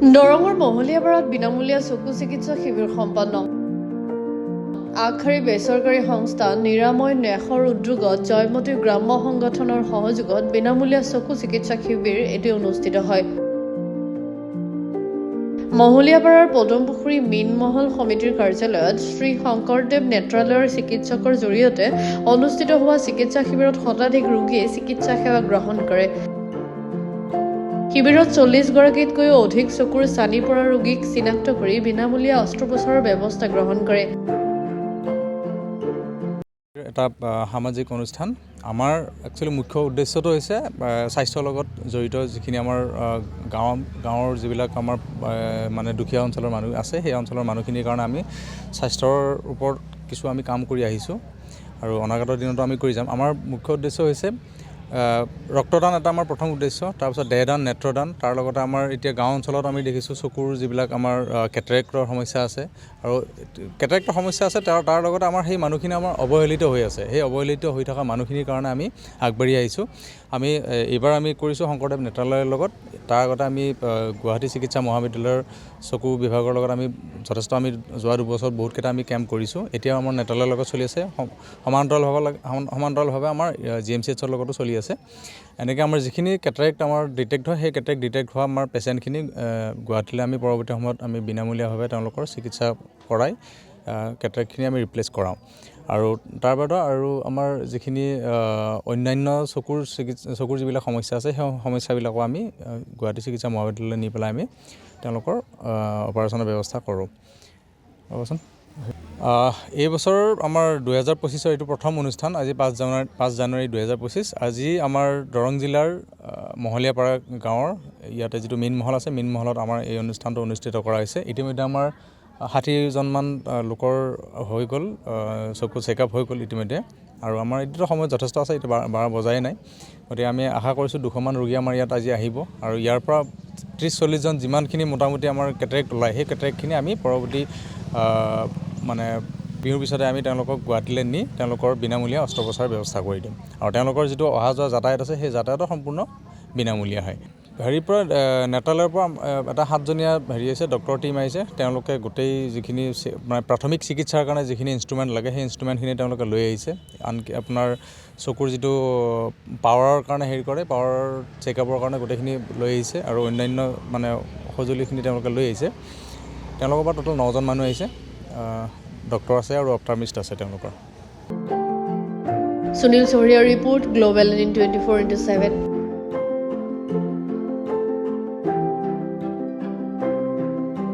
দৰঙৰ মহলীয়াপাৰাত বিনামূলীয়া চকু চিকিৎসা শিবিৰ সম্পন্ন। আগশাৰী বেচৰকাৰী সংস্থা নিৰাময় ন্যাসৰ উদ্যোগত জয়মতী গ্ৰাম্য সংগঠনৰ সহযোগত বিনামূলীয়া চকু চিকিৎসা শিবিৰ এটি অনুষ্ঠিত হয়। মহলীয়াপাৰাৰ পদুমপুখুৰী মীনমহল সমিতিৰ কাৰ্যালয়ত শ্ৰী শংকৰদেৱ নেত্ৰালয়ৰ চিকিৎসকৰ জৰিয়তে অনুষ্ঠিত হোৱা চিকিৎসা শিবিৰত শতাধিক ৰোগীয়ে চিকিৎসা সেৱা গ্ৰহণ কৰে। শিবিৰত 40 গৰাকীতকৈও অধিক চকুৰ চানি পৰা ৰোগীক চিনাক্ত কৰি বিনামূলীয়া অস্ত্ৰোপচাৰৰ ব্যৱস্থা গ্ৰহণ কৰে। এটা সামাজিক অনুষ্ঠান। আমাৰ একচুৱেলি মুখ্য উদ্দেশ্যটো হৈছে স্বাস্থ্যৰ লগত জড়িত যিখিনি আমাৰ গাঁৱৰ যিবিলাক আমাৰ মানে দুখীয়া অঞ্চলৰ মানুহ আছে, সেই অঞ্চলৰ মানুহখিনিৰ কাৰণে আমি স্বাস্থ্যৰ ওপৰত কিছু আমি কাম কৰি আহিছোঁ আৰু অনাগত দিনতো আমি কৰি যাম। আমাৰ মুখ্য উদ্দেশ্য হৈছে ৰক্তদান এটা আমাৰ প্ৰথম উদ্দেশ্য, তাৰপিছত দেহদান, নেত্ৰদান, তাৰ লগতে আমাৰ এতিয়া গাঁও অঞ্চলত আমি দেখিছোঁ চকুৰ যিবিলাক আমাৰ কেটাৰেক্টৰ সমস্যা আছে আৰু কেটাৰেক্টৰ সমস্যা আছে তাৰ লগতে আমাৰ সেই মানুহখিনি আমাৰ অৱহেলিত হৈ আছে। সেই অৱহেলিত হৈ থকা মানুহখিনিৰ কাৰণে আমি আগবাঢ়ি আহিছোঁ। আমি এইবাৰ আমি কৰিছোঁ শংকৰদেৱ নেত্ৰালয়ৰ লগত, তাৰ আগতে আমি গুৱাহাটী চিকিৎসা মহাবিদ্যালয়ৰ চকু বিভাগৰ লগত আমি যথেষ্ট আমি যোৱা দুবছৰত বহুতকেইটা আমি কেম্প কৰিছোঁ। এতিয়াও আমাৰ নেত্ৰালয়ৰ লগত চলি আছে, সমান্তৰালভাৱে আমাৰ GMCHৰ লগতো চলি আছে। এনেকৈ আমাৰ যিখিনি কেটাৰেক্ট আমাৰ ডিটেক্ট হয়, সেই কেটাৰেক্ট ডিটেক্ট হোৱা আমাৰ পেচেণ্টখিনি গুৱাহাটীলৈ আমি পৰৱৰ্তী সময়ত আমি বিনামূলীয়াভাৱে তেওঁলোকৰ চিকিৎসা কৰাই কেটাৰেক্টখিনি আমি ৰিপ্লেচ কৰাওঁ। আৰু তাৰ বাদে আৰু আমাৰ যিখিনি অন্যান্য চকুৰ যিবিলাক সমস্যা আছে, সেই সমস্যাবিলাকো আমি গুৱাহাটী চিকিৎসা মহাবিদ্যালয়লৈ নি পেলাই আমি তেওঁলোকৰ অপাৰেশ্যনৰ ব্যৱস্থা কৰোঁ। ৰ'বচোন। এই বছৰ আমাৰ 2025 এইটো প্ৰথম অনুষ্ঠান। আজি 5 জানুৱাৰী 2025। আজি আমাৰ দৰং জিলাৰ মহলীয়াপাৰা গাঁৱৰ ইয়াতে যিটো মীনমহল আছে, মীনমহলত আমাৰ এই অনুষ্ঠানটো অনুষ্ঠিত কৰা হৈছে। ইতিমধ্যে আমাৰ 60জনমান লোকৰ হৈ গ'ল, চকু চেকআপ হৈ গ'ল ইতিমধ্যে। আৰু আমাৰ এতিয়াতো সময় যথেষ্ট আছে, এতিয়া 12 বজাই নাই। গতিকে আমি আশা কৰিছোঁ 200মান ৰোগী আমাৰ ইয়াত আজি আহিব আৰু ইয়াৰ পৰা 30-40 জন যিমানখিনি মোটামুটি আমাৰ কেটাৰেক্ট ওলায়, সেই কেটাৰেক্টখিনি আমি পৰৱৰ্তী মানে বিহুৰ পিছতে আমি তেওঁলোকক গুৱাহাটীলৈ নি তেওঁলোকৰ বিনামূলীয়া অস্ত্ৰোপচাৰৰ ব্যৱস্থা কৰি দিম। আৰু তেওঁলোকৰ যিটো অহা যোৱা যাতায়াত আছে, সেই যাতায়াতো সম্পূৰ্ণ বিনামূলীয়া হয়। হেৰিৰ পৰা নেত্ৰালয়ৰ পৰা এটা 7জনীয়া আছে ডক্টৰ টীম আহিছে। তেওঁলোকে গোটেই যিখিনি মানে প্ৰাথমিক চিকিৎসাৰ কাৰণে যিখিনি ইনষ্ট্ৰুমেণ্ট লাগে, সেই ইনষ্ট্ৰুমেণ্টখিনি তেওঁলোকে লৈ আহিছে। আনকি আপোনাৰ চকুৰ যিটো পাৱাৰৰ কাৰণে পাৱাৰ চেকআপৰ কাৰণে গোটেইখিনি লৈ আহিছে আৰু অন্যান্য মানে সঁজুলিখিনি তেওঁলোকে লৈ আহিছে। তেওঁলোকৰ পৰা টোটেল 9জন মানুহ আহিছে। ডক্টৰ আছে আৰু অপটামিষ্ট আছে তেওঁলোকৰ। সুনীল চৌৰিয়াৰ ৰিপৰ্ট, গ্লোবেল 24x7।